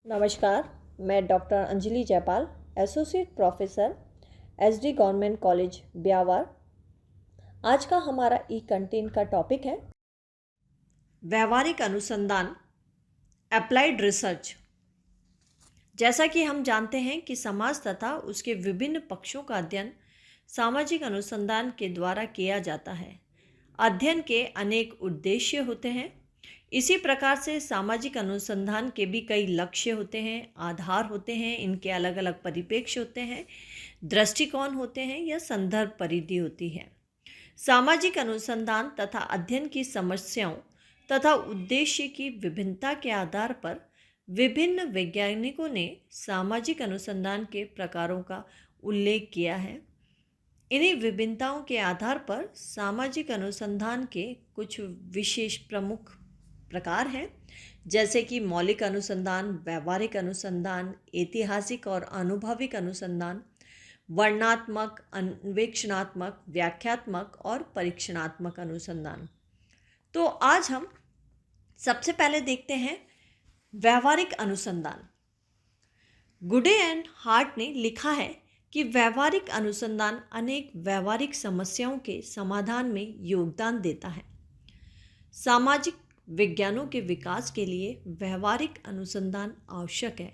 नमस्कार। मैं doctor Anjali Jaipal, associate professor SD government college Beawar. आज का हमारा ई कंटेंट का टॉपिक है व्यवहारिक अनुसंधान, अप्लाइड रिसर्च। जैसा कि हम जानते हैं कि समाज तथा उसके विभिन्न पक्षों का अध्ययन सामाजिक अनुसंधान के द्वारा किया जाता है। अध्ययन के अनेक उद्देश्य होते हैं। इसी प्रकार से सामाजिक अनुसंधान के भी कई लक्ष्य होते हैं, आधार होते हैं, इनके अलग अलग परिप्रेक्ष्य होते हैं, दृष्टिकोण होते हैं या संदर्भ परिधि होती है। सामाजिक अनुसंधान तथा अध्ययन की समस्याओं तथा उद्देश्य की विभिन्नता के आधार पर विभिन्न वैज्ञानिकों ने सामाजिक अनुसंधान के प्रकारों का उल्लेख किया है। इन्हीं विभिन्नताओं के आधार पर सामाजिक अनुसंधान के कुछ विशेष प्रमुख प्रकार हैं, जैसे कि मौलिक अनुसंधान, व्यवहारिक अनुसंधान, ऐतिहासिक और अनुभविक अनुसंधान, वर्णनात्मक, अन्वेषणात्मक, व्याख्यात्मक और परीक्षणात्मक अनुसंधान। तो आज हम सबसे पहले देखते हैं व्यवहारिक अनुसंधान। गुडे एंड हार्ट ने लिखा है कि व्यवहारिक अनुसंधान अनेक व्यवहारिक समस्याओं के समाधान में योगदान देता है। सामाजिक विज्ञानों के विकास के लिए व्यवहारिक अनुसंधान आवश्यक है।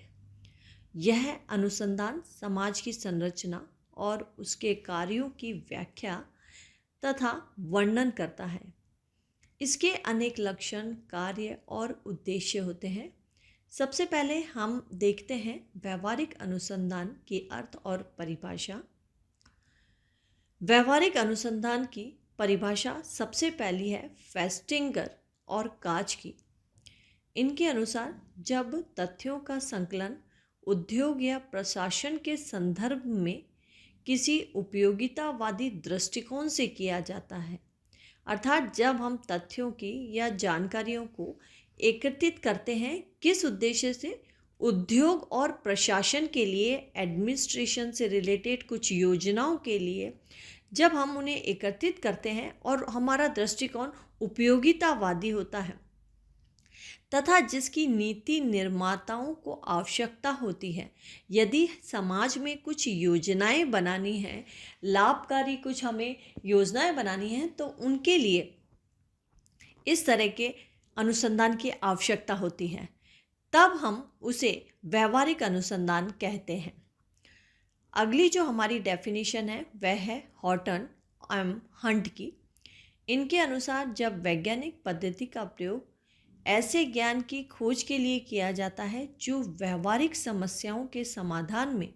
यह अनुसंधान समाज की संरचना और उसके कार्यों की व्याख्या तथा वर्णन करता है। इसके अनेक लक्षण, कार्य और उद्देश्य होते हैं। सबसे पहले हम देखते हैं व्यवहारिक अनुसंधान की अर्थ और परिभाषा। व्यवहारिक अनुसंधान की परिभाषा सबसे पहली है फेस्टिंगर और काज की। इनके अनुसार जब तथ्यों का संकलन उद्योग या प्रशासन के संदर्भ में किसी उपयोगितावादी दृष्टिकोण से किया जाता है, अर्थात जब हम तथ्यों की या जानकारियों को एकत्रित करते हैं किस उद्देश्य से, उद्योग और प्रशासन के लिए, एडमिनिस्ट्रेशन से रिलेटेड कुछ योजनाओं के लिए, जब हम उन्हें एकत्रित करते हैं और हमारा दृष्टिकोण उपयोगितावादी होता है तथा जिसकी नीति निर्माताओं को आवश्यकता होती है, यदि समाज में कुछ योजनाएं बनानी हैं, लाभकारी कुछ हमें योजनाएं बनानी हैं, तो उनके लिए इस तरह के अनुसंधान की आवश्यकता होती है, तब हम उसे व्यवहारिक अनुसंधान कहते हैं। अगली जो हमारी डेफिनेशन है वह है हॉटन एम हंट की। इनके अनुसार जब वैज्ञानिक पद्धति का प्रयोग ऐसे ज्ञान की खोज के लिए किया जाता है जो व्यवहारिक समस्याओं के समाधान में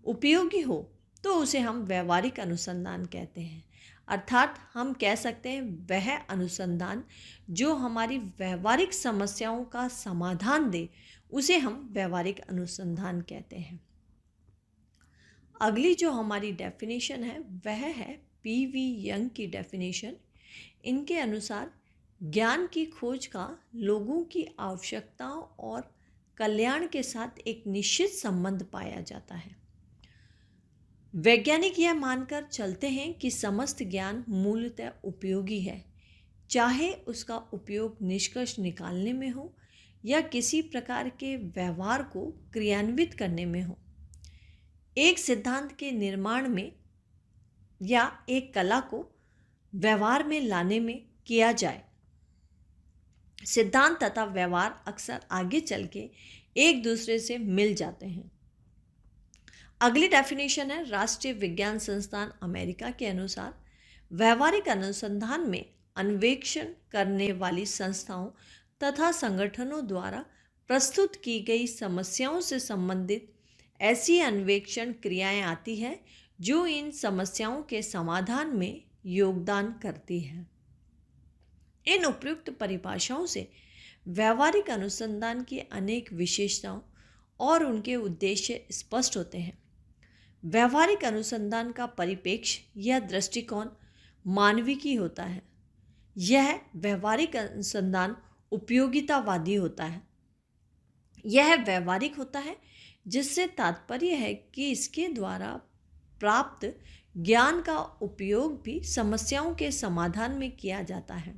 उपयोगी हो, तो उसे हम व्यवहारिक अनुसंधान कहते हैं। अर्थात हम कह सकते हैं वह अनुसंधान जो हमारी व्यवहारिक समस्याओं का समाधान दे, उसे हम व्यवहारिक अनुसंधान कहते हैं। अगली जो हमारी डेफिनेशन है वह है पी.वी. यंग की डेफिनेशन। इनके अनुसार ज्ञान की खोज का लोगों की आवश्यकताओं और कल्याण के साथ एक निश्चित संबंध पाया जाता है। वैज्ञानिक यह मानकर चलते हैं कि समस्त ज्ञान मूलतः उपयोगी है, चाहे उसका उपयोग निष्कर्ष निकालने में हो या किसी प्रकार के व्यवहार को क्रियान्वित करने में हो, एक सिद्धांत के निर्माण में या एक कला को व्यवहार में लाने में किया जाए। सिद्धांत तथा व्यवहार अक्सर आगे चल के एक दूसरे से मिल जाते हैं। अगली डेफिनेशन है राष्ट्रीय विज्ञान संस्थान अमेरिका के अनुसार व्यवहारिक अनुसंधान में अन्वेषण करने वाली संस्थाओं तथा संगठनों द्वारा प्रस्तुत की गई समस्याओं से संबंधित ऐसी अन्वेषण क्रियाएं आती हैं जो इन समस्याओं के समाधान में योगदान करती हैं। इन उपयुक्त परिभाषाओं से व्यवहारिक अनुसंधान की अनेक विशेषताओं और उनके उद्देश्य स्पष्ट होते हैं। व्यवहारिक अनुसंधान का परिप्रेक्ष्य या दृष्टिकोण मानविकी होता है। यह व्यवहारिक अनुसंधान उपयोगितावादी होता है। यह व्यवहारिक होता है, जिससे तात्पर्य है कि इसके द्वारा प्राप्त ज्ञान का उपयोग भी समस्याओं के समाधान में किया जाता है।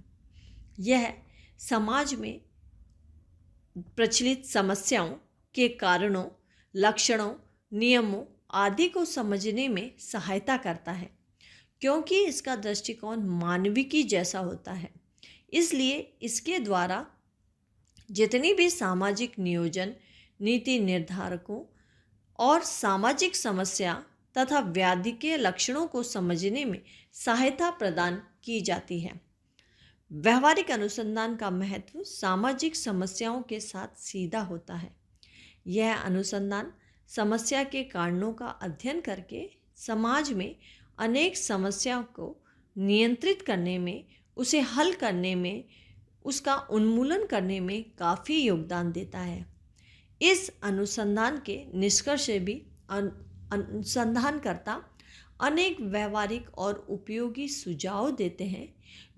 यह समाज में प्रचलित समस्याओं के कारणों, लक्षणों, नियमों आदि को समझने में सहायता करता है, क्योंकि इसका दृष्टिकोण मानविकी जैसा होता है। इसलिए इसके द्वारा जितनी भी सामाजिक नियोजन, नीति निर्धारकों और सामाजिक समस्या तथा व्याधि के लक्षणों को समझने में सहायता प्रदान की जाती है। व्यवहारिक अनुसंधान का महत्व सामाजिक समस्याओं के साथ सीधा होता है। यह अनुसंधान समस्या के कारणों का अध्ययन करके समाज में अनेक समस्याओं को नियंत्रित करने में, उसे हल करने में, उसका उन्मूलन करने में काफ़ी योगदान देता है। इस अनुसंधान के निष्कर्ष से भी अनुसंधानकर्ता अनेक व्यवहारिक और उपयोगी सुझाव देते हैं,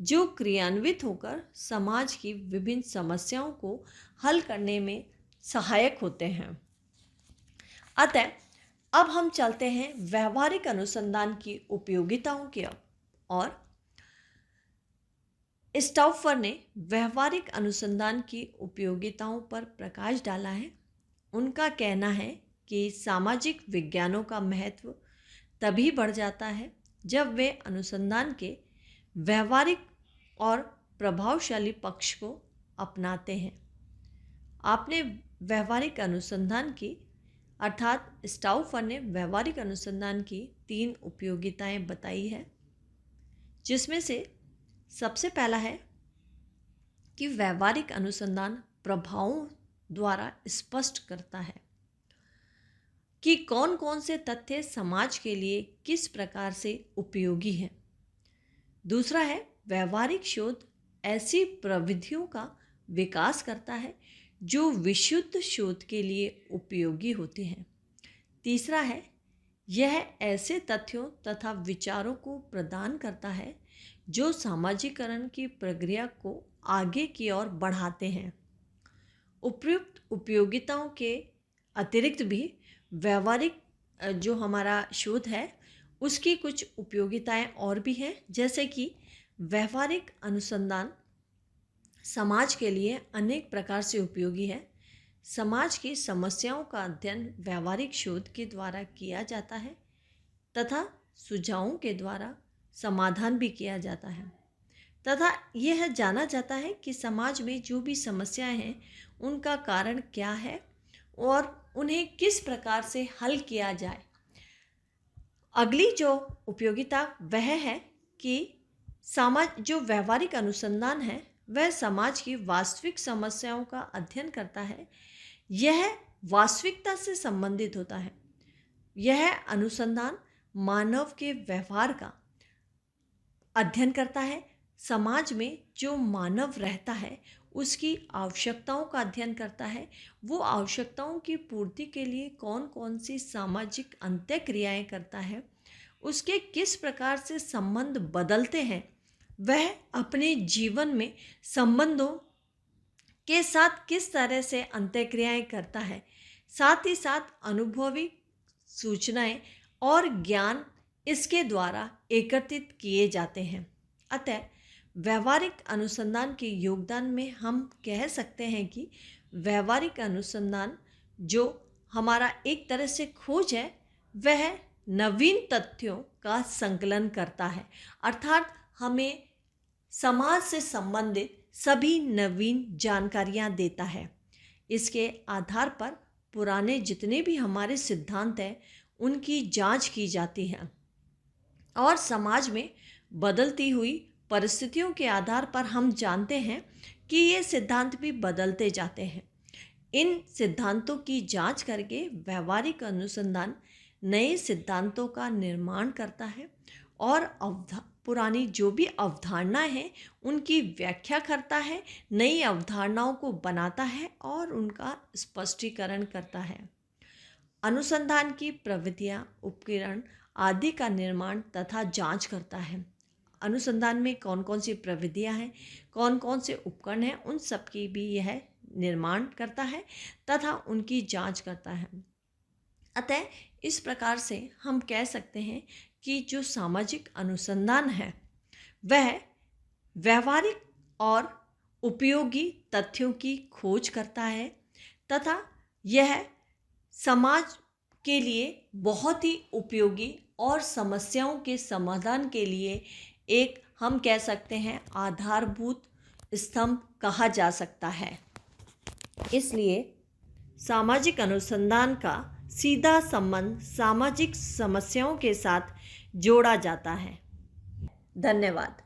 जो क्रियान्वित होकर समाज की विभिन्न समस्याओं को हल करने में सहायक होते हैं। अतः अब हम चलते हैं व्यवहारिक अनुसंधान की उपयोगिताओं की ओर। स्टाउफर ने व्यवहारिक अनुसंधान की उपयोगिताओं पर प्रकाश डाला है। उनका कहना है कि सामाजिक विज्ञानों का महत्व तभी बढ़ जाता है जब वे अनुसंधान के व्यवहारिक और प्रभावशाली पक्ष को अपनाते हैं। आपने व्यवहारिक अनुसंधान की अर्थात स्टाउफर ने व्यवहारिक अनुसंधान की 3 उपयोगिताएं बताई है, जिसमें से सबसे पहला है कि व्यवहारिक अनुसंधान प्रभावों द्वारा स्पष्ट करता है कि कौन कौन से तथ्य समाज के लिए किस प्रकार से उपयोगी हैं। दूसरा है व्यवहारिक शोध ऐसी प्रविधियों का विकास करता है जो विशुद्ध शोध के लिए उपयोगी होते हैं। तीसरा है यह ऐसे तथ्यों तथा विचारों को प्रदान करता है जो सामाजिकरण की प्रक्रिया को आगे की ओर बढ़ाते हैं। उपयुक्त उपयोगिताओं के अतिरिक्त भी व्यवहारिक जो हमारा शोध है उसकी कुछ उपयोगिताएं और भी हैं, जैसे कि व्यवहारिक अनुसंधान समाज के लिए अनेक प्रकार से उपयोगी है। समाज की समस्याओं का अध्ययन व्यवहारिक शोध के द्वारा किया जाता है तथा सुझावों के द्वारा समाधान भी किया जाता है तथा यह जाना जाता है कि समाज में जो भी समस्याएं हैं उनका कारण क्या है और उन्हें किस प्रकार से हल किया जाए। अगली जो उपयोगिता वह है कि जो व्यवहारिक अनुसंधान है वह समाज की वास्तविक समस्याओं का अध्ययन करता है। यह वास्तविकता से संबंधित होता है। यह अनुसंधान मानव के व्यवहार का अध्ययन करता है। समाज में जो मानव रहता है उसकी आवश्यकताओं का अध्ययन करता है। वो आवश्यकताओं की पूर्ति के लिए कौन कौन सी सामाजिक अंत्यक्रियाएं करता है, उसके किस प्रकार से संबंध बदलते हैं, वह अपने जीवन में संबंधों के साथ किस तरह से अंत्यक्रियाएं करता है। साथ ही साथ अनुभवी सूचनाएं और ज्ञान इसके द्वारा एकत्रित किए जाते हैं। अतः व्यवहारिक अनुसंधान के योगदान में हम कह सकते हैं कि व्यवहारिक अनुसंधान जो हमारा एक तरह से खोज है वह नवीन तथ्यों का संकलन करता है, अर्थात हमें समाज से संबंधित सभी नवीन जानकारियां देता है। इसके आधार पर पुराने जितने भी हमारे सिद्धांत हैं उनकी जांच की जाती है और समाज में बदलती हुई परिस्थितियों के आधार पर हम जानते हैं कि ये सिद्धांत भी बदलते जाते हैं। इन सिद्धांतों की जांच करके व्यवहारिक अनुसंधान नए सिद्धांतों का निर्माण करता है और पुरानी जो भी अवधारणाएं हैं उनकी व्याख्या करता है, नई अवधारणाओं को बनाता है और उनका स्पष्टीकरण करता है। अनुसंधान की प्रविधियां, उपकरण आदि का निर्माण तथा जांच करता है। अनुसंधान में कौन कौन सी प्रविधियां हैं, कौन कौन से उपकरण हैं, उन सब की भी यह निर्माण करता है तथा उनकी जांच करता है। अतः इस प्रकार से हम कह सकते हैं कि जो सामाजिक अनुसंधान है वह व्यवहारिक और उपयोगी तथ्यों की खोज करता है तथा यह समाज के लिए बहुत ही उपयोगी और समस्याओं के समाधान के लिए एक, हम कह सकते हैं, आधारभूत स्तंभ कहा जा सकता है। इसलिए सामाजिक अनुसंधान का सीधा संबंध सामाजिक समस्याओं के साथ जोड़ा जाता है। धन्यवाद।